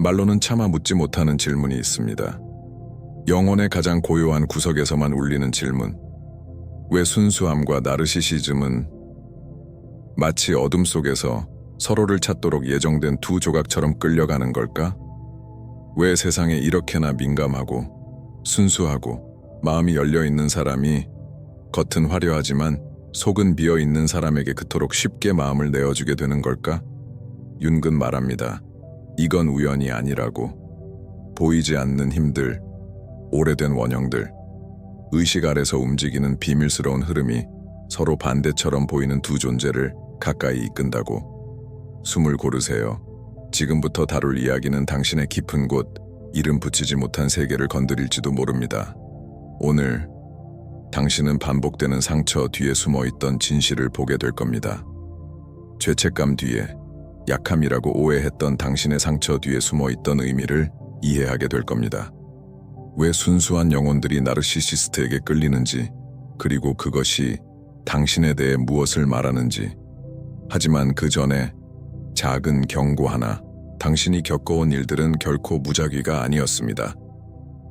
말로는 차마 묻지 못하는 질문이 있습니다. 영혼의 가장 고요한 구석에서만 울리는 질문. 왜 순수함과 나르시시즘은 마치 어둠 속에서 서로를 찾도록 예정된 두 조각처럼 끌려가는 걸까? 왜 세상에 이렇게나 민감하고 순수하고 마음이 열려있는 사람이 겉은 화려하지만 속은 비어있는 사람에게 그토록 쉽게 마음을 내어주게 되는 걸까? 윤근 말합니다. 이건 우연이 아니라고. 보이지 않는 힘들, 오래된 원형들, 의식 아래서 움직이는 비밀스러운 흐름이 서로 반대처럼 보이는 두 존재를 가까이 이끈다고. 숨을 고르세요. 지금부터 다룰 이야기는 당신의 깊은 곳, 이름 붙이지 못한 세계를 건드릴지도 모릅니다. 오늘 당신은 반복되는 상처 뒤에 숨어있던 진실을 보게 될 겁니다. 죄책감 뒤에, 약함이라고 오해했던 당신의 상처 뒤에 숨어있던 의미를 이해하게 될 겁니다. 왜 순수한 영혼들이 나르시시스트에게 끌리는지, 그리고 그것이 당신에 대해 무엇을 말하는지. 하지만 그 전에 작은 경고 하나, 당신이 겪어온 일들은 결코 무작위가 아니었습니다.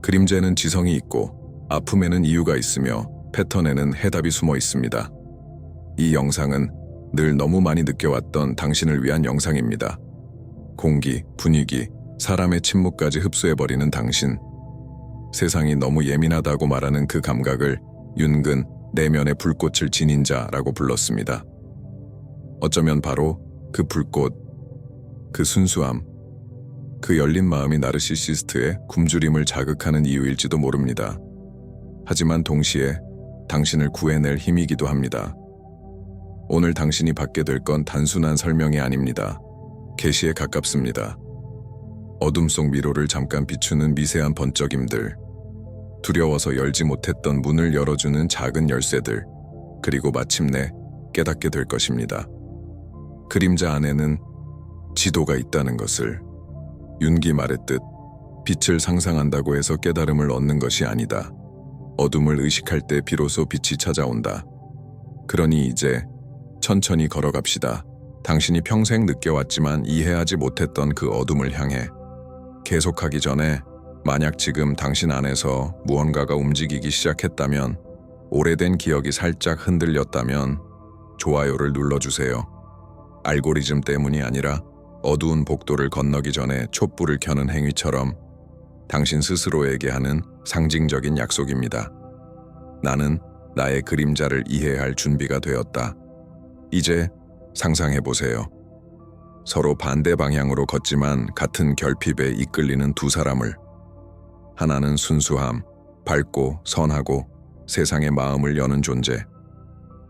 그림자에는 지성이 있고 아픔에는 이유가 있으며 패턴에는 해답이 숨어 있습니다. 이 영상은 늘 너무 많이 느껴왔던 당신을 위한 영상입니다. 공기, 분위기, 사람의 침묵까지 흡수해버리는 당신. 세상이 너무 예민하다고 말하는 그 감각을 윤근 내면의 불꽃을 지닌 자라고 불렀습니다. 어쩌면 바로 그 불꽃, 그 순수함, 그 열린 마음이 나르시시스트의 굶주림을 자극하는 이유일지도 모릅니다. 하지만 동시에 당신을 구해낼 힘이기도 합니다. 오늘 당신이 받게 될 건 단순한 설명이 아닙니다. 계시에 가깝습니다. 어둠 속 미로를 잠깐 비추는 미세한 번쩍임들, 두려워서 열지 못했던 문을 열어주는 작은 열쇠들, 그리고 마침내 깨닫게 될 것입니다. 그림자 안에는 지도가 있다는 것을. 윤기 말했듯 빛을 상상한다고 해서 깨달음을 얻는 것이 아니다. 어둠을 의식할 때 비로소 빛이 찾아온다. 그러니 이제 천천히 걸어갑시다. 당신이 평생 느껴왔지만 이해하지 못했던 그 어둠을 향해. 계속하기 전에 만약 지금 당신 안에서 무언가가 움직이기 시작했다면, 오래된 기억이 살짝 흔들렸다면 좋아요를 눌러주세요. 알고리즘 때문이 아니라 어두운 복도를 건너기 전에 촛불을 켜는 행위처럼 당신 스스로에게 하는 상징적인 약속입니다. 나는 나의 그림자를 이해할 준비가 되었다. 이제 상상해보세요. 서로 반대 방향으로 걷지만 같은 결핍에 이끌리는 두 사람을. 하나는 순수함, 밝고 선하고 세상의 마음을 여는 존재.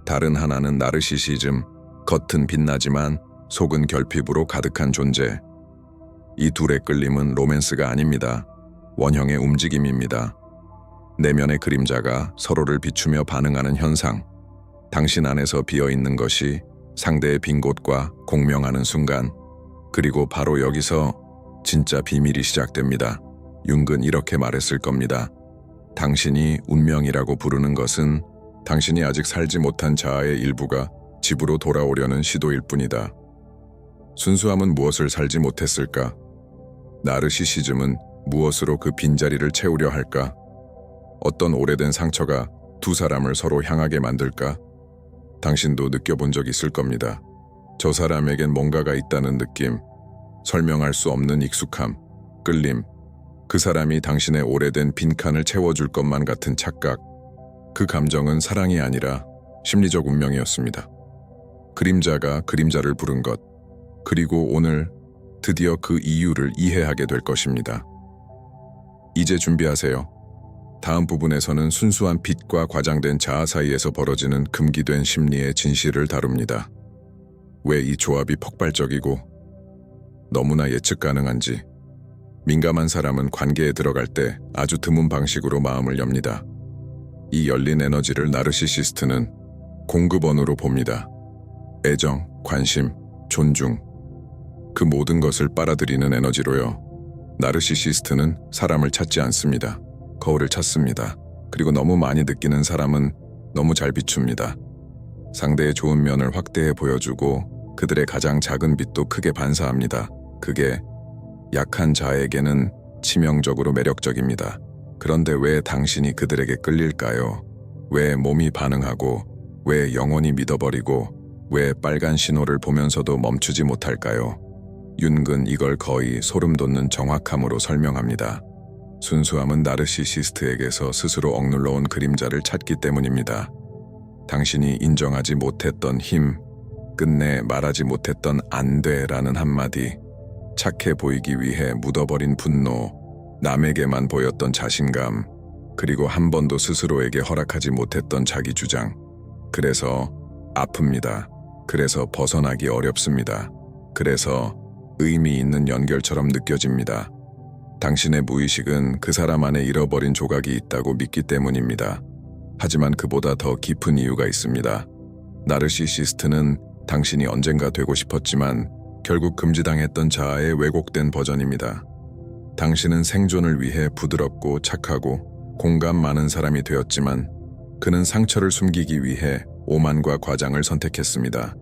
다른 하나는 나르시시즘, 겉은 빛나지만 속은 결핍으로 가득한 존재. 이 둘의 끌림은 로맨스가 아닙니다. 원형의 움직임입니다. 내면의 그림자가 서로를 비추며 반응하는 현상. 당신 안에서 비어있는 것이 상대의 빈 곳과 공명하는 순간. 그리고 바로 여기서 진짜 비밀이 시작됩니다. 융근 이렇게 말했을 겁니다. 당신이 운명이라고 부르는 것은 당신이 아직 살지 못한 자아의 일부가 집으로 돌아오려는 시도일 뿐이다. 순수함은 무엇을 살지 못했을까? 나르시시즘은 무엇으로 그 빈자리를 채우려 할까? 어떤 오래된 상처가 두 사람을 서로 향하게 만들까? 당신도 느껴본 적 있을 겁니다. 저 사람에겐 뭔가가 있다는 느낌, 설명할 수 없는 익숙함, 끌림, 그 사람이 당신의 오래된 빈칸을 채워줄 것만 같은 착각. 그 감정은 사랑이 아니라 심리적 운명이었습니다. 그림자가 그림자를 부른 것, 그리고 오늘 드디어 그 이유를 이해하게 될 것입니다. 이제 준비하세요. 다음 부분에서는 순수한 빛과 과장된 자아 사이에서 벌어지는 금기된 심리의 진실을 다룹니다. 왜 이 조합이 폭발적이고 너무나 예측 가능한지. 민감한 사람은 관계에 들어갈 때 아주 드문 방식으로 마음을 엽니다. 이 열린 에너지를 나르시시스트는 공급원으로 봅니다. 애정, 관심, 존중, 그 모든 것을 빨아들이는 에너지로요. 나르시시스트는 사람을 찾지 않습니다. 거울을 찾습니다. 그리고 너무 많이 느끼는 사람은 너무 잘 비춥니다. 상대의 좋은 면을 확대해 보여주고 그들의 가장 작은 빛도 크게 반사합니다. 그게 약한 자에게는 치명적으로 매력적입니다. 그런데 왜 당신이 그들에게 끌릴까요? 왜 몸이 반응하고, 왜 영원히 믿어버리고, 왜 빨간 신호를 보면서도 멈추지 못할까요? 윤근 이걸 거의 소름 돋는 정확함으로 설명합니다. 순수함은 나르시시스트에게서 스스로 억눌러 온 그림자를 찾기 때문입니다. 당신이 인정하지 못했던 힘, 끝내 말하지 못했던 안 돼라는 한마디, 착해 보이기 위해 묻어버린 분노, 남에게만 보였던 자신감, 그리고 한 번도 스스로에게 허락하지 못했던 자기 주장. 그래서 아픕니다. 그래서 벗어나기 어렵습니다. 그래서 의미 있는 연결처럼 느껴집니다. 당신의 무의식은 그 사람 안에 잃어버린 조각이 있다고 믿기 때문입니다. 하지만 그보다 더 깊은 이유가 있습니다. 나르시시스트는 당신이 언젠가 되고 싶었지만 결국 금지당했던 자아의 왜곡된 버전입니다. 당신은 생존을 위해 부드럽고 착하고 공감 많은 사람이 되었지만 그는 상처를 숨기기 위해 오만과 과장을 선택했습니다.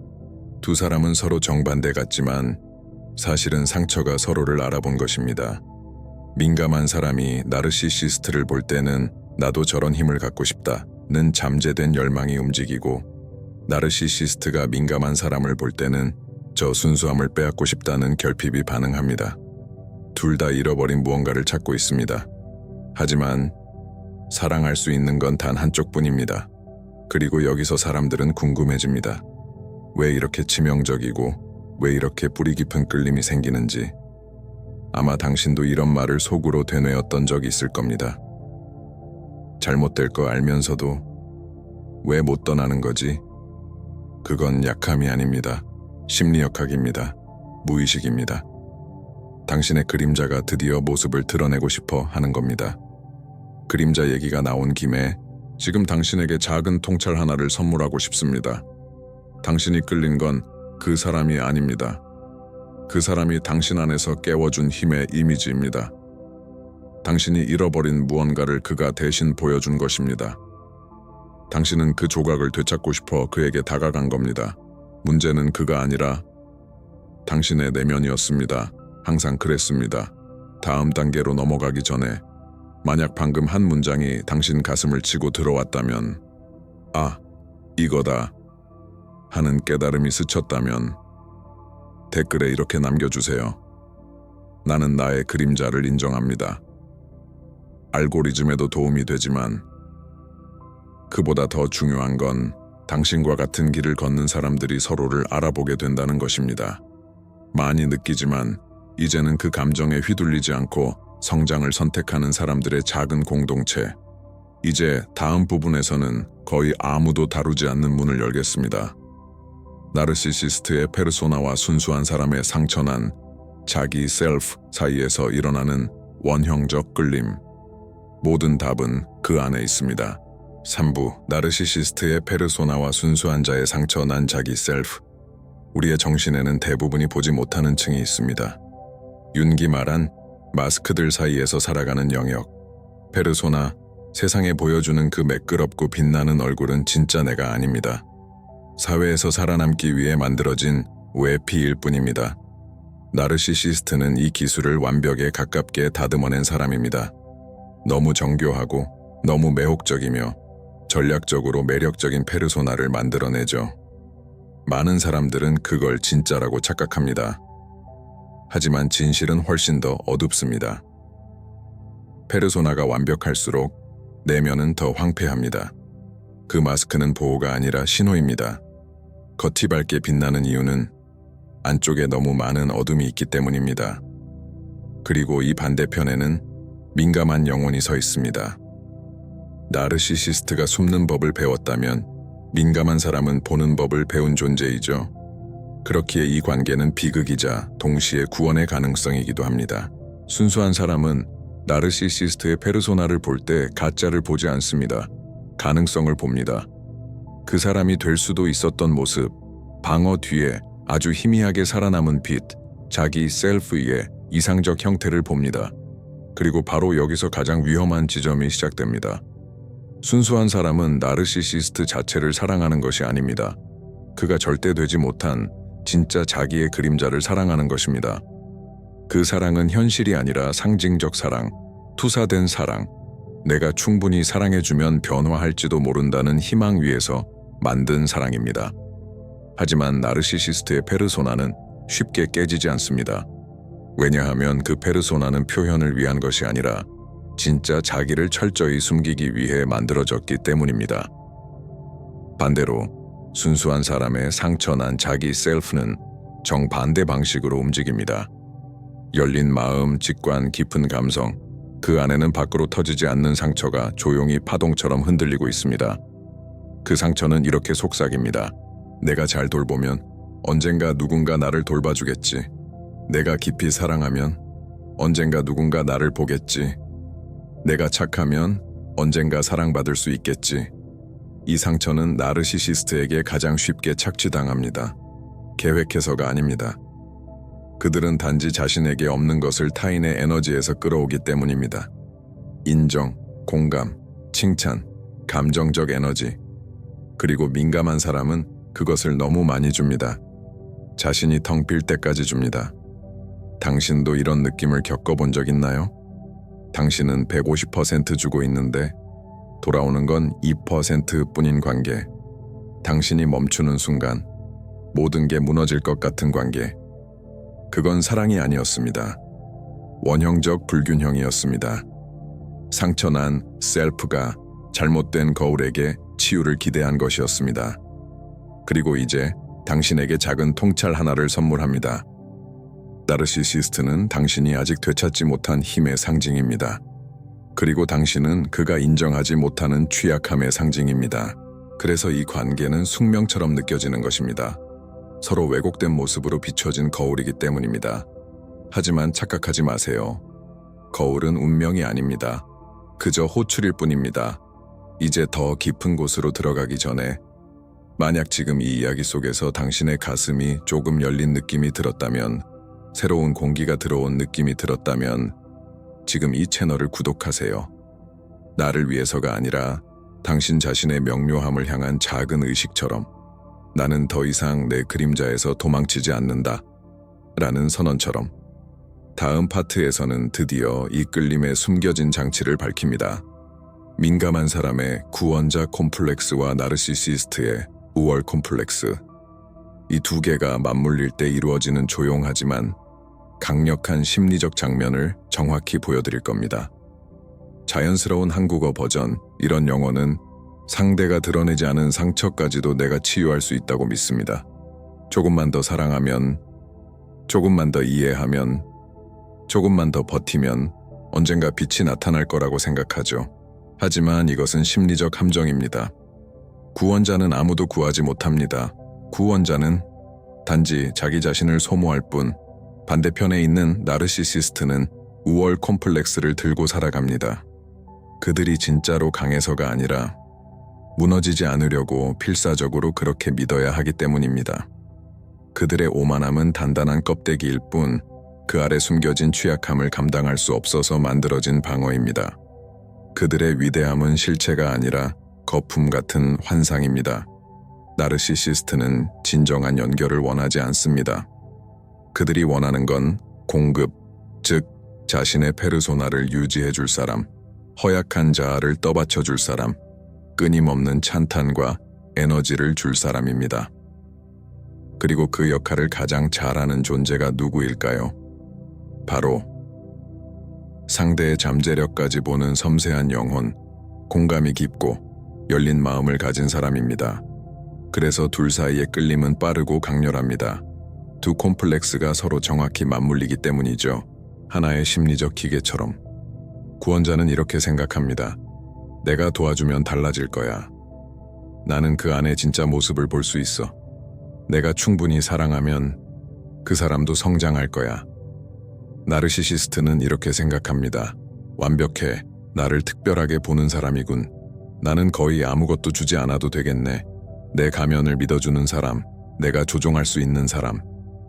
두 사람은 서로 정반대 같지만 사실은 상처가 서로를 알아본 것입니다. 민감한 사람이 나르시시스트를 볼 때는 나도 저런 힘을 갖고 싶다는 잠재된 열망이 움직이고, 나르시시스트가 민감한 사람을 볼 때는 저 순수함을 빼앗고 싶다는 결핍이 반응합니다. 둘 다 잃어버린 무언가를 찾고 있습니다. 하지만 사랑할 수 있는 건 단 한쪽뿐입니다. 그리고 여기서 사람들은 궁금해집니다. 왜 이렇게 치명적이고 왜 이렇게 뿌리 깊은 끌림이 생기는지. 아마 당신도 이런 말을 속으로 되뇌었던 적이 있을 겁니다. 잘못될 거 알면서도 왜 못 떠나는 거지? 그건 약함이 아닙니다. 심리역학입니다. 무의식입니다. 당신의 그림자가 드디어 모습을 드러내고 싶어 하는 겁니다. 그림자 얘기가 나온 김에 지금 당신에게 작은 통찰 하나를 선물하고 싶습니다. 당신이 끌린 건 그 사람이 아닙니다. 그 사람이 당신 안에서 깨워준 힘의 이미지입니다. 당신이 잃어버린 무언가를 그가 대신 보여준 것입니다. 당신은 그 조각을 되찾고 싶어 그에게 다가간 겁니다. 문제는 그가 아니라 당신의 내면이었습니다. 항상 그랬습니다. 다음 단계로 넘어가기 전에 만약 방금 한 문장이 당신 가슴을 치고 들어왔다면, 아, 이거다 하는 깨달음이 스쳤다면 댓글에 이렇게 남겨주세요. 나는 나의 그림자를 인정합니다. 알고리즘에도 도움이 되지만 그보다 더 중요한 건 당신과 같은 길을 걷는 사람들이 서로를 알아보게 된다는 것입니다. 많이 느끼지만 이제는 그 감정에 휘둘리지 않고 성장을 선택하는 사람들의 작은 공동체. 이제 다음 부분에서는 거의 아무도 다루지 않는 문을 열겠습니다. 나르시시스트의 페르소나와 순수한 사람의 상처난 자기 셀프 사이에서 일어나는 원형적 끌림. 모든 답은 그 안에 있습니다. 3부 나르시시스트의 페르소나와 순수한 자의 상처난 자기 셀프. 우리의 정신에는 대부분이 보지 못하는 층이 있습니다. 윤기 말한 마스크들 사이에서 살아가는 영역. 페르소나, 세상에 보여주는 그 매끄럽고 빛나는 얼굴은 진짜 내가 아닙니다. 사회에서 살아남기 위해 만들어진 외피일 뿐입니다. 나르시시스트는 이 기술을 완벽에 가깝게 다듬어낸 사람입니다. 너무 정교하고 너무 매혹적이며 전략적으로 매력적인 페르소나를 만들어내죠. 많은 사람들은 그걸 진짜라고 착각합니다. 하지만 진실은 훨씬 더 어둡습니다. 페르소나가 완벽할수록 내면은 더 황폐합니다. 그 마스크는 보호가 아니라 신호입니다. 겉이 밝게 빛나는 이유는 안쪽에 너무 많은 어둠이 있기 때문입니다. 그리고 이 반대편에는 민감한 영혼이 서 있습니다. 나르시시스트가 숨는 법을 배웠다면 민감한 사람은 보는 법을 배운 존재이죠. 그렇기에 이 관계는 비극이자 동시에 구원의 가능성이기도 합니다. 순수한 사람은 나르시시스트의 페르소나를 볼 때 가짜를 보지 않습니다. 가능성을 봅니다. 그 사람이 될 수도 있었던 모습, 방어 뒤에 아주 희미하게 살아남은 빛, 자기 셀프의 이상적 형태를 봅니다. 그리고 바로 여기서 가장 위험한 지점이 시작됩니다. 순수한 사람은 나르시시스트 자체를 사랑하는 것이 아닙니다. 그가 절대 되지 못한 진짜 자기의 그림자를 사랑하는 것입니다. 그 사랑은 현실이 아니라 상징적 사랑, 투사된 사랑, 내가 충분히 사랑해주면 변화할지도 모른다는 희망 위에서 만든 사랑입니다. 하지만 나르시시스트의 페르소나는 쉽게 깨지지 않습니다. 왜냐하면 그 페르소나는 표현을 위한 것이 아니라 진짜 자기를 철저히 숨기기 위해 만들어졌기 때문입니다. 반대로 순수한 사람의 상처난 자기 셀프는 정반대 방식으로 움직입니다. 열린 마음, 직관, 깊은 감성, 그 안에는 밖으로 터지지 않는 상처가 조용히 파동처럼 흔들리고 있습니다. 그 상처는 이렇게 속삭입니다. 내가 잘 돌보면 언젠가 누군가 나를 돌봐주겠지. 내가 깊이 사랑하면 언젠가 누군가 나를 보겠지. 내가 착하면 언젠가 사랑받을 수 있겠지. 이 상처는 나르시시스트에게 가장 쉽게 착취당합니다. 계획해서가 아닙니다. 그들은 단지 자신에게 없는 것을 타인의 에너지에서 끌어오기 때문입니다. 인정, 공감, 칭찬, 감정적 에너지. 그리고 민감한 사람은 그것을 너무 많이 줍니다. 자신이 텅 빌 때까지 줍니다. 당신도 이런 느낌을 겪어본 적 있나요? 당신은 150% 주고 있는데 돌아오는 건 2%뿐인 관계. 당신이 멈추는 순간 모든 게 무너질 것 같은 관계. 그건 사랑이 아니었습니다. 원형적 불균형이었습니다. 상처난 셀프가 잘못된 거울에게 치유를 기대한 것이었습니다. 그리고 이제 당신에게 작은 통찰 하나를 선물합니다. 나르시시스트는 당신이 아직 되찾지 못한 힘의 상징입니다. 그리고 당신은 그가 인정하지 못하는 취약함의 상징입니다. 그래서 이 관계는 숙명처럼 느껴지는 것입니다. 서로 왜곡된 모습으로 비춰진 거울이기 때문입니다. 하지만 착각하지 마세요. 거울은 운명이 아닙니다. 그저 호출일 뿐입니다. 이제 더 깊은 곳으로 들어가기 전에 만약 지금 이 이야기 속에서 당신의 가슴이 조금 열린 느낌이 들었다면, 새로운 공기가 들어온 느낌이 들었다면 지금 이 채널을 구독하세요. 나를 위해서가 아니라 당신 자신의 명료함을 향한 작은 의식처럼 나는 더 이상 내 그림자에서 도망치지 않는다 라는 선언처럼. 다음 파트에서는 드디어 이 끌림의 숨겨진 장치를 밝힙니다. 민감한 사람의 구원자 콤플렉스와 나르시시스트의 우월 콤플렉스. 이 두 개가 맞물릴 때 이루어지는 조용하지만 강력한 심리적 장면을 정확히 보여드릴 겁니다. 자연스러운 한국어 버전, 이런 영어는 상대가 드러내지 않은 상처까지도 내가 치유할 수 있다고 믿습니다. 조금만 더 사랑하면, 조금만 더 이해하면, 조금만 더 버티면 언젠가 빛이 나타날 거라고 생각하죠. 하지만 이것은 심리적 함정입니다. 구원자는 아무도 구하지 못합니다. 구원자는 단지 자기 자신을 소모할 뿐. 반대편에 있는 나르시시스트는 우월 콤플렉스를 들고 살아갑니다. 그들이 진짜로 강해서가 아니라 무너지지 않으려고 필사적으로 그렇게 믿어야 하기 때문입니다. 그들의 오만함은 단단한 껍데기일 뿐 그 아래 숨겨진 취약함을 감당할 수 없어서 만들어진 방어입니다. 그들의 위대함은 실체가 아니라 거품 같은 환상입니다. 나르시시스트는 진정한 연결을 원하지 않습니다. 그들이 원하는 건 공급, 즉 자신의 페르소나를 유지해 줄 사람, 허약한 자아를 떠받쳐 줄 사람, 끊임없는 찬탄과 에너지를 줄 사람입니다. 그리고 그 역할을 가장 잘하는 존재가 누구일까요? 바로 상대의 잠재력까지 보는 섬세한 영혼, 공감이 깊고 열린 마음을 가진 사람입니다. 그래서 둘 사이의 끌림은 빠르고 강렬합니다. 두 콤플렉스가 서로 정확히 맞물리기 때문이죠. 하나의 심리적 기계처럼. 구원자는 이렇게 생각합니다. 내가 도와주면 달라질 거야. 나는 그 안에 진짜 모습을 볼 수 있어. 내가 충분히 사랑하면 그 사람도 성장할 거야. 나르시시스트는 이렇게 생각합니다. 완벽해. 나를 특별하게 보는 사람이군. 나는 거의 아무것도 주지 않아도 되겠네. 내 가면을 믿어주는 사람, 내가 조종할 수 있는 사람.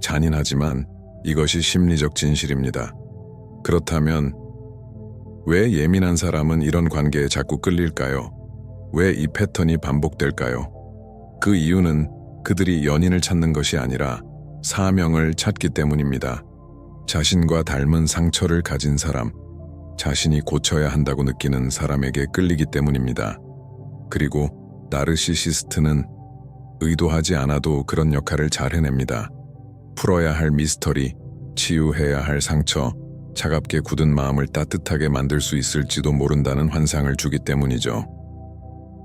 잔인하지만 이것이 심리적 진실입니다. 그렇다면 왜 예민한 사람은 이런 관계에 자꾸 끌릴까요? 왜 이 패턴이 반복될까요? 그 이유는 그들이 연인을 찾는 것이 아니라 사명을 찾기 때문입니다. 자신과 닮은 상처를 가진 사람, 자신이 고쳐야 한다고 느끼는 사람에게 끌리기 때문입니다. 그리고 나르시시스트는 의도하지 않아도 그런 역할을 잘 해냅니다. 풀어야 할 미스터리, 치유해야 할 상처, 차갑게 굳은 마음을 따뜻하게 만들 수 있을지도 모른다는 환상을 주기 때문이죠.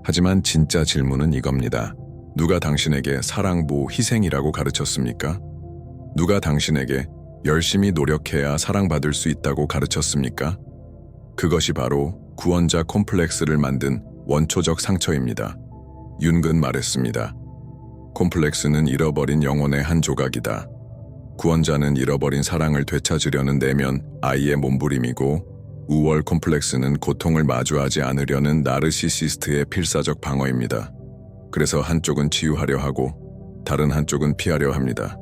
하지만 진짜 질문은 이겁니다. 누가 당신에게 사랑보 희생이라고 가르쳤습니까? 누가 당신에게 열심히 노력해야 사랑받을 수 있다고 가르쳤습니까? 그것이 바로 구원자 콤플렉스를 만든 원초적 상처입니다. 윤근 말했습니다. 콤플렉스는 잃어버린 영혼의 한 조각이다. 구원자는 잃어버린 사랑을 되찾으려는 내면 아이의 몸부림이고, 우월 콤플렉스는 고통을 마주하지 않으려는 나르시시스트의 필사적 방어입니다. 그래서 한쪽은 치유하려 하고 다른 한쪽은 피하려 합니다.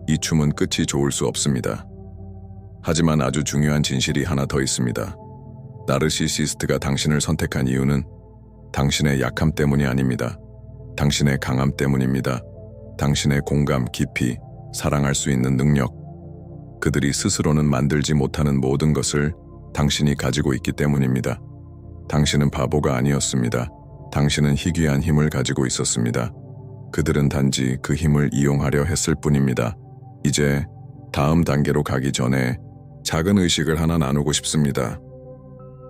이 춤은 끝이 좋을 수 없습니다. 하지만 아주 중요한 진실이 하나 더 있습니다. 나르시시스트가 당신을 선택한 이유는 당신의 약함 때문이 아닙니다. 당신의 강함 때문입니다. 당신의 공감, 깊이, 사랑할 수 있는 능력, 그들이 스스로는 만들지 못하는 모든 것을 당신이 가지고 있기 때문입니다. 당신은 바보가 아니었습니다. 당신은 희귀한 힘을 가지고 있었습니다. 그들은 단지 그 힘을 이용하려 했을 뿐입니다. 이제 다음 단계로 가기 전에 작은 의식을 하나 나누고 싶습니다.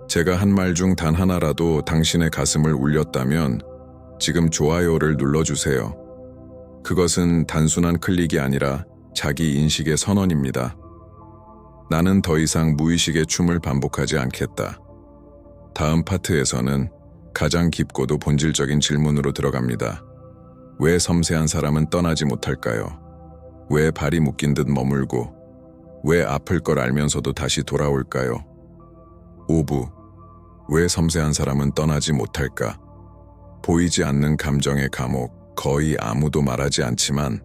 제가 한 말 중 단 하나라도 당신의 가슴을 울렸다면 지금 좋아요를 눌러주세요. 그것은 단순한 클릭이 아니라 자기 인식의 선언입니다. 나는 더 이상 무의식의 춤을 반복하지 않겠다. 다음 파트에서는 가장 깊고도 본질적인 질문으로 들어갑니다. 왜 섬세한 사람은 떠나지 못할까요? 왜 발이 묶인 듯 머물고, 왜 아플 걸 알면서도 다시 돌아올까요? 5부. 왜 섬세한 사람은 떠나지 못할까? 보이지 않는 감정의 감옥, 거의 아무도 말하지 않지만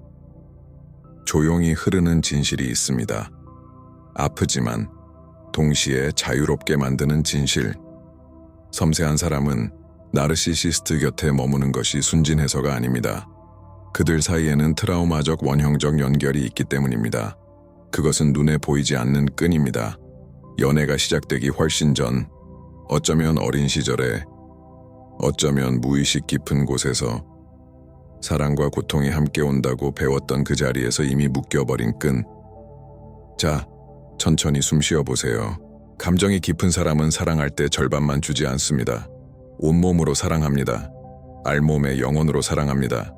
조용히 흐르는 진실이 있습니다. 아프지만 동시에 자유롭게 만드는 진실. 섬세한 사람은 나르시시스트 곁에 머무는 것이 순진해서가 아닙니다. 그들 사이에는 트라우마적 원형적 연결이 있기 때문입니다. 그것은 눈에 보이지 않는 끈입니다. 연애가 시작되기 훨씬 전, 어쩌면 어린 시절에, 어쩌면 무의식 깊은 곳에서 사랑과 고통이 함께 온다고 배웠던 그 자리에서 이미 묶여버린 끈. 자, 천천히 숨 쉬어보세요. 감정이 깊은 사람은 사랑할 때 절반만 주지 않습니다. 온몸으로 사랑합니다. 알몸에 영혼으로 사랑합니다.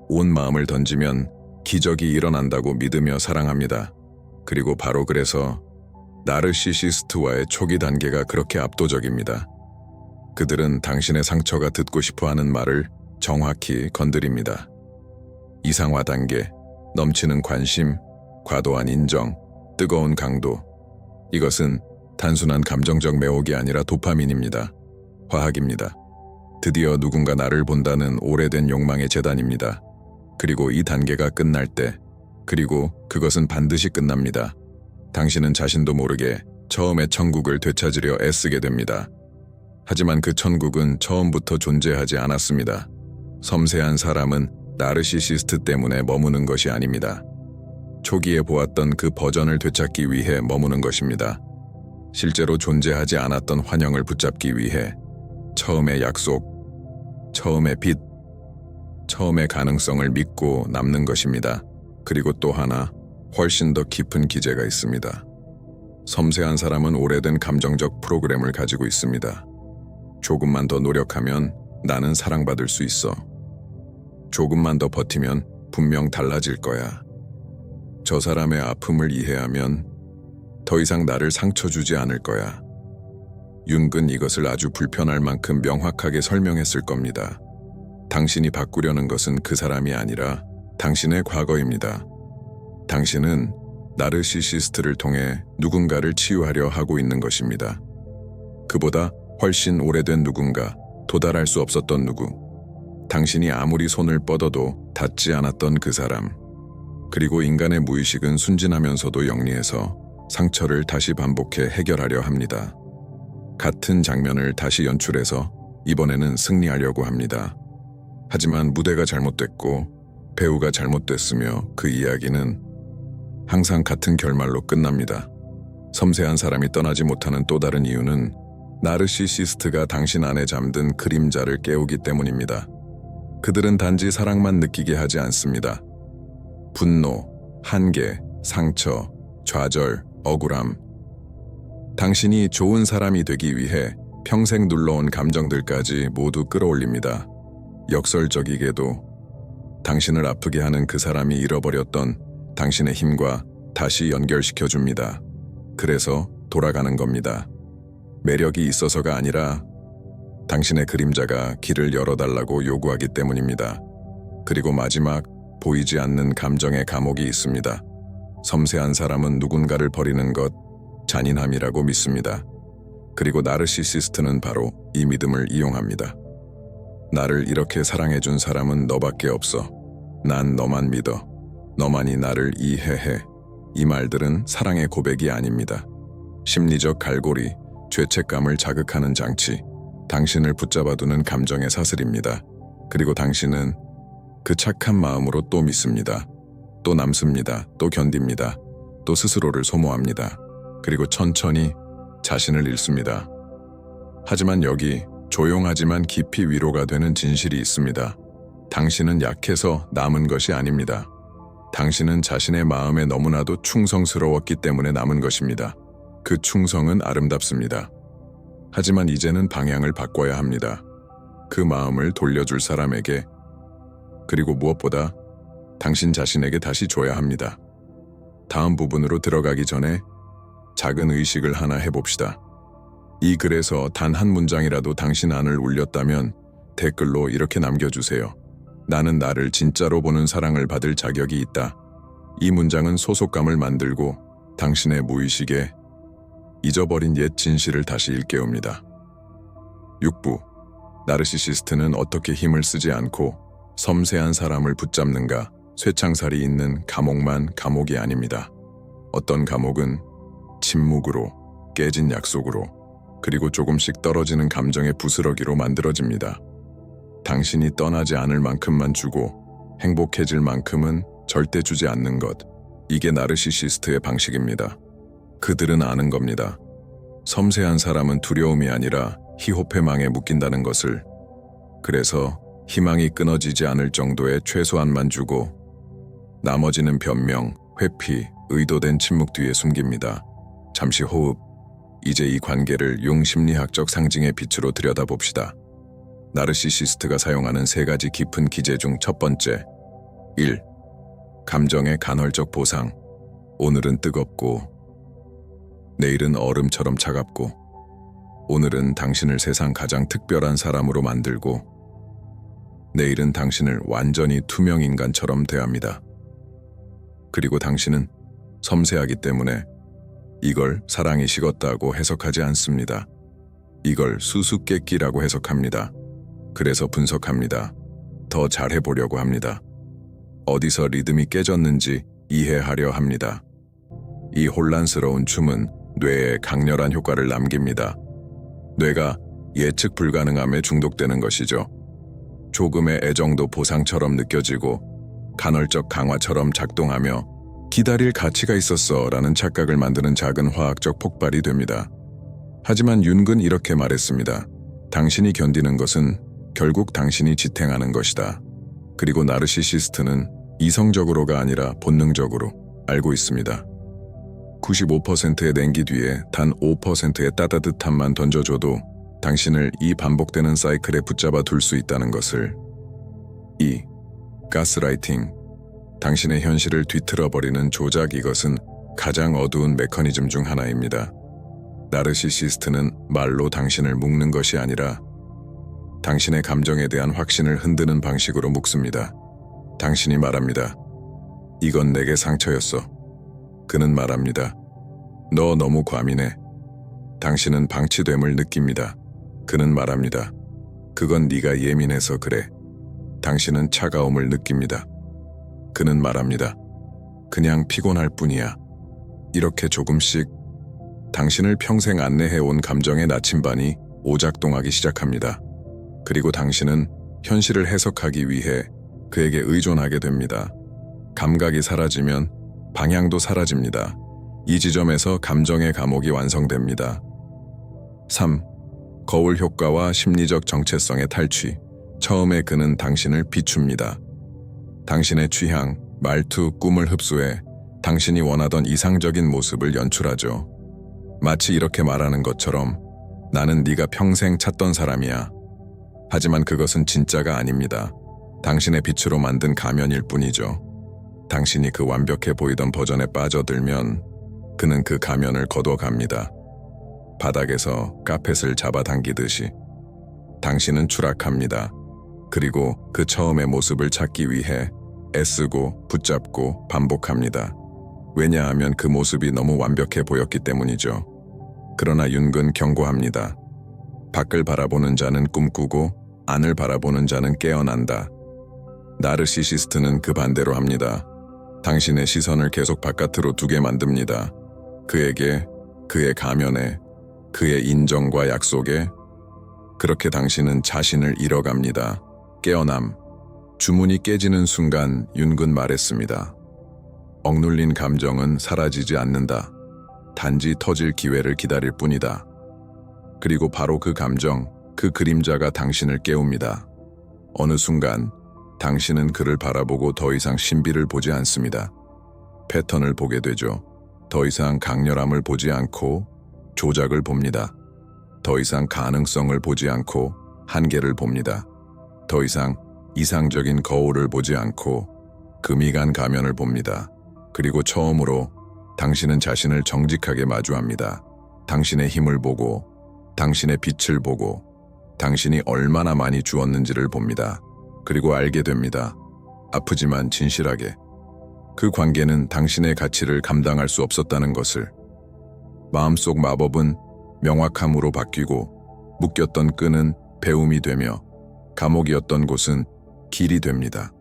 온 마음을 던지면 기적이 일어난다고 믿으며 사랑합니다. 그리고 바로 그래서 나르시시스트와의 초기 단계가 그렇게 압도적입니다. 그들은 당신의 상처가 듣고 싶어하는 말을 정확히 건드립니다. 이상화 단계, 넘치는 관심, 과도한 인정, 뜨거운 강도. 이것은 단순한 감정적 매혹이 아니라 도파민입니다. 화학입니다. 드디어 누군가 나를 본다는 오래된 욕망의 재단입니다. 그리고 이 단계가 끝날 때, 그리고 그것은 반드시 끝납니다. 당신은 자신도 모르게 처음의 천국을 되찾으려 애쓰게 됩니다. 하지만 그 천국은 처음부터 존재하지 않았습니다. 섬세한 사람은 나르시시스트 때문에 머무는 것이 아닙니다. 초기에 보았던 그 버전을 되찾기 위해 머무는 것입니다. 실제로 존재하지 않았던 환영을 붙잡기 위해 처음의 약속, 처음의 빛, 처음의 가능성을 믿고 남는 것입니다. 그리고 또 하나, 훨씬 더 깊은 기제가 있습니다. 섬세한 사람은 오래된 감정적 프로그램을 가지고 있습니다. 조금만 더 노력하면 나는 사랑받을 수 있어. 조금만 더 버티면 분명 달라질 거야. 저 사람의 아픔을 이해하면 더 이상 나를 상처 주지 않을 거야. 윤근 이것을 아주 불편할 만큼 명확하게 설명했을 겁니다. 당신이 바꾸려는 것은 그 사람이 아니라 당신의 과거입니다. 당신은 나르시시스트를 통해 누군가를 치유하려 하고 있는 것입니다. 그보다 훨씬 오래된 누군가, 도달할 수 없었던 누구, 당신이 아무리 손을 뻗어도 닿지 않았던 그 사람. 그리고 인간의 무의식은 순진하면서도 영리해서 상처를 다시 반복해 해결하려 합니다. 같은 장면을 다시 연출해서 이번에는 승리하려고 합니다. 하지만 무대가 잘못됐고 배우가 잘못됐으며 그 이야기는 항상 같은 결말로 끝납니다. 섬세한 사람이 떠나지 못하는 또 다른 이유는 나르시시스트가 당신 안에 잠든 그림자를 깨우기 때문입니다. 그들은 단지 사랑만 느끼게 하지 않습니다. 분노, 한계, 상처, 좌절, 억울함. 당신이 좋은 사람이 되기 위해 평생 눌러온 감정들까지 모두 끌어올립니다. 역설적이게도 당신을 아프게 하는 그 사람이 잃어버렸던 당신의 힘과 다시 연결시켜줍니다. 그래서 돌아가는 겁니다. 매력이 있어서가 아니라 당신의 그림자가 길을 열어달라고 요구하기 때문입니다. 그리고 마지막, 보이지 않는 감정의 감옥이 있습니다. 섬세한 사람은 누군가를 버리는 것, 잔인함이라고 믿습니다. 그리고 나르시시스트는 바로 이 믿음을 이용합니다. 나를 이렇게 사랑해준 사람은 너밖에 없어. 난 너만 믿어. 너만이 나를 이해해. 이 말들은 사랑의 고백이 아닙니다. 심리적 갈고리, 죄책감을 자극하는 장치, 당신을 붙잡아두는 감정의 사슬입니다. 그리고 당신은 그 착한 마음으로 또 믿습니다. 또 남습니다. 또 견딥니다. 또 스스로를 소모합니다. 그리고 천천히 자신을 잃습니다. 하지만 여기 조용하지만 깊이 위로가 되는 진실이 있습니다. 당신은 약해서 남은 것이 아닙니다. 당신은 자신의 마음에 너무나도 충성스러웠기 때문에 남은 것입니다. 그 충성은 아름답습니다. 하지만 이제는 방향을 바꿔야 합니다. 그 마음을 돌려줄 사람에게, 그리고 무엇보다 당신 자신에게 다시 줘야 합니다. 다음 부분으로 들어가기 전에 작은 의식을 하나 해봅시다. 이 글에서 단 한 문장이라도 당신 안을 울렸다면 댓글로 이렇게 남겨주세요. 나는 나를 진짜로 보는 사랑을 받을 자격이 있다. 이 문장은 소속감을 만들고 당신의 무의식에 잊어버린 옛 진실을 다시 일깨웁니다. 6부. 나르시시스트는 어떻게 힘을 쓰지 않고 섬세한 사람을 붙잡는가? 쇠창살이 있는 감옥만 감옥이 아닙니다. 어떤 감옥은 침묵으로, 깨진 약속으로, 그리고 조금씩 떨어지는 감정의 부스러기로 만들어집니다. 당신이 떠나지 않을 만큼만 주고 행복해질 만큼은 절대 주지 않는 것. 이게 나르시시스트의 방식입니다. 그들은 아는 겁니다. 섬세한 사람은 두려움이 아니라 희호패망에 묶인다는 것을. 그래서 희망이 끊어지지 않을 정도의 최소한만 주고 나머지는 변명, 회피, 의도된 침묵 뒤에 숨깁니다. 잠시 호흡. 이제 이 관계를 융심리학적 상징의 빛으로 들여다봅시다. 나르시시스트가 사용하는 세 가지 깊은 기제 중 첫 번째. 1. 감정의 간헐적 보상. 오늘은 뜨겁고, 내일은 얼음처럼 차갑고, 오늘은 당신을 세상 가장 특별한 사람으로 만들고, 내일은 당신을 완전히 투명 인간처럼 대합니다. 그리고 당신은 섬세하기 때문에 이걸 사랑이 식었다고 해석하지 않습니다. 이걸 수수께끼라고 해석합니다. 그래서 분석합니다. 더 잘해보려고 합니다. 어디서 리듬이 깨졌는지 이해하려 합니다. 이 혼란스러운 춤은 뇌에 강렬한 효과를 남깁니다. 뇌가 예측 불가능함에 중독되는 것이죠. 조금의 애정도 보상처럼 느껴지고 간헐적 강화처럼 작동하며 기다릴 가치가 있었어 라는 착각을 만드는 작은 화학적 폭발이 됩니다. 하지만 윤근 이렇게 말했습니다. 당신이 견디는 것은 결국 당신이 지탱하는 것이다. 그리고 나르시시스트는 이성적으로가 아니라 본능적으로 알고 있습니다. 95%의 냉기 뒤에 단 5%의 따뜻함만 던져줘도 당신을 이 반복되는 사이클에 붙잡아 둘 수 있다는 것을. 2. 가스라이팅. 당신의 현실을 뒤틀어버리는 조작. 이것은 가장 어두운 메커니즘 중 하나입니다. 나르시시스트는 말로 당신을 묶는 것이 아니라 당신의 감정에 대한 확신을 흔드는 방식으로 묶습니다. 당신이 말합니다. 이건 내게 상처였어. 그는 말합니다. 너 너무 과민해. 당신은 방치됨을 느낍니다. 그는 말합니다. 그건 네가 예민해서 그래. 당신은 차가움을 느낍니다. 그는 말합니다. 그냥 피곤할 뿐이야. 이렇게 조금씩 당신을 평생 안내해온 감정의 나침반이 오작동하기 시작합니다. 그리고 당신은 현실을 해석하기 위해 그에게 의존하게 됩니다. 감각이 사라지면 방향도 사라집니다. 이 지점에서 감정의 감옥이 완성됩니다. 3. 거울 효과와 심리적 정체성의 탈취. 처음에 그는 당신을 비춥니다. 당신의 취향, 말투, 꿈을 흡수해 당신이 원하던 이상적인 모습을 연출하죠. 마치 이렇게 말하는 것처럼 나는 네가 평생 찾던 사람이야. 하지만 그것은 진짜가 아닙니다. 당신의 빛으로 만든 가면일 뿐이죠. 당신이 그 완벽해 보이던 버전에 빠져들면 그는 그 가면을 거둬갑니다. 바닥에서 카펫을 잡아당기듯이 당신은 추락합니다. 그리고 그 처음의 모습을 찾기 위해 애쓰고 붙잡고 반복합니다. 왜냐하면 그 모습이 너무 완벽해 보였기 때문이죠. 그러나 윤근 경고합니다. 밖을 바라보는 자는 꿈꾸고 안을 바라보는 자는 깨어난다. 나르시시스트는 그 반대로 합니다. 당신의 시선을 계속 바깥으로 두게 만듭니다. 그에게, 그의 가면에, 그의 인정과 약속에. 그렇게 당신은 자신을 잃어갑니다. 깨어남. 주문이 깨지는 순간 윤근 말했습니다. 억눌린 감정은 사라지지 않는다. 단지 터질 기회를 기다릴 뿐이다. 그리고 바로 그 감정, 그 그림자가 당신을 깨웁니다. 어느 순간 당신은 그를 바라보고 더 이상 신비를 보지 않습니다. 패턴을 보게 되죠. 더 이상 강렬함을 보지 않고 조작을 봅니다. 더 이상 가능성을 보지 않고 한계를 봅니다. 더 이상 이상적인 거울을 보지 않고 금이 간 가면을 봅니다. 그리고 처음으로 당신은 자신을 정직하게 마주합니다. 당신의 힘을 보고, 당신의 빛을 보고, 당신이 얼마나 많이 주었는지를 봅니다. 그리고 알게 됩니다. 아프지만 진실하게. 그 관계는 당신의 가치를 감당할 수 없었다는 것을. 마음속 마법은 명확함으로 바뀌고 묶였던 끈은 배움이 되며 감옥이었던 곳은 길이 됩니다.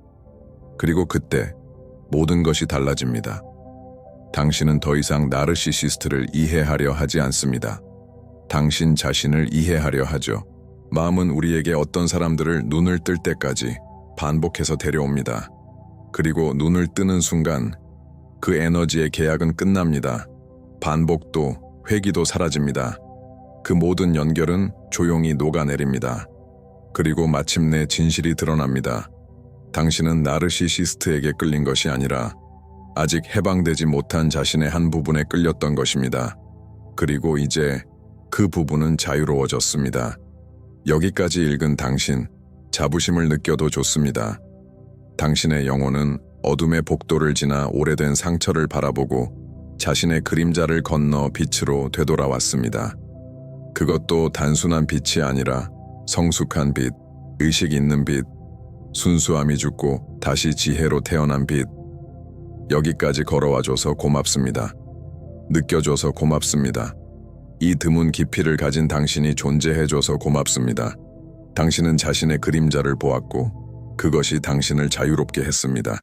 그리고 그때 모든 것이 달라집니다. 당신은 더 이상 나르시시스트를 이해하려 하지 않습니다. 당신 자신을 이해하려 하죠. 마음은 우리에게 어떤 사람들을 눈을 뜰 때까지 반복해서 데려옵니다. 그리고 눈을 뜨는 순간 그 에너지의 계약은 끝납니다. 반복도 회귀도 사라집니다. 그 모든 연결은 조용히 녹아내립니다. 그리고 마침내 진실이 드러납니다. 당신은 나르시시스트에게 끌린 것이 아니라 아직 해방되지 못한 자신의 한 부분에 끌렸던 것입니다. 그리고 이제 그 부분은 자유로워졌습니다. 여기까지 읽은 당신, 자부심을 느껴도 좋습니다. 당신의 영혼은 어둠의 복도를 지나 오래된 상처를 바라보고 자신의 그림자를 건너 빛으로 되돌아왔습니다. 그것도 단순한 빛이 아니라 성숙한 빛, 의식 있는 빛, 순수함이 죽고 다시 지혜로 태어난 빛. 여기까지 걸어와줘서 고맙습니다. 느껴줘서 고맙습니다. 이 드문 깊이를 가진 당신이 존재해줘서 고맙습니다. 당신은 자신의 그림자를 보았고 그것이 당신을 자유롭게 했습니다.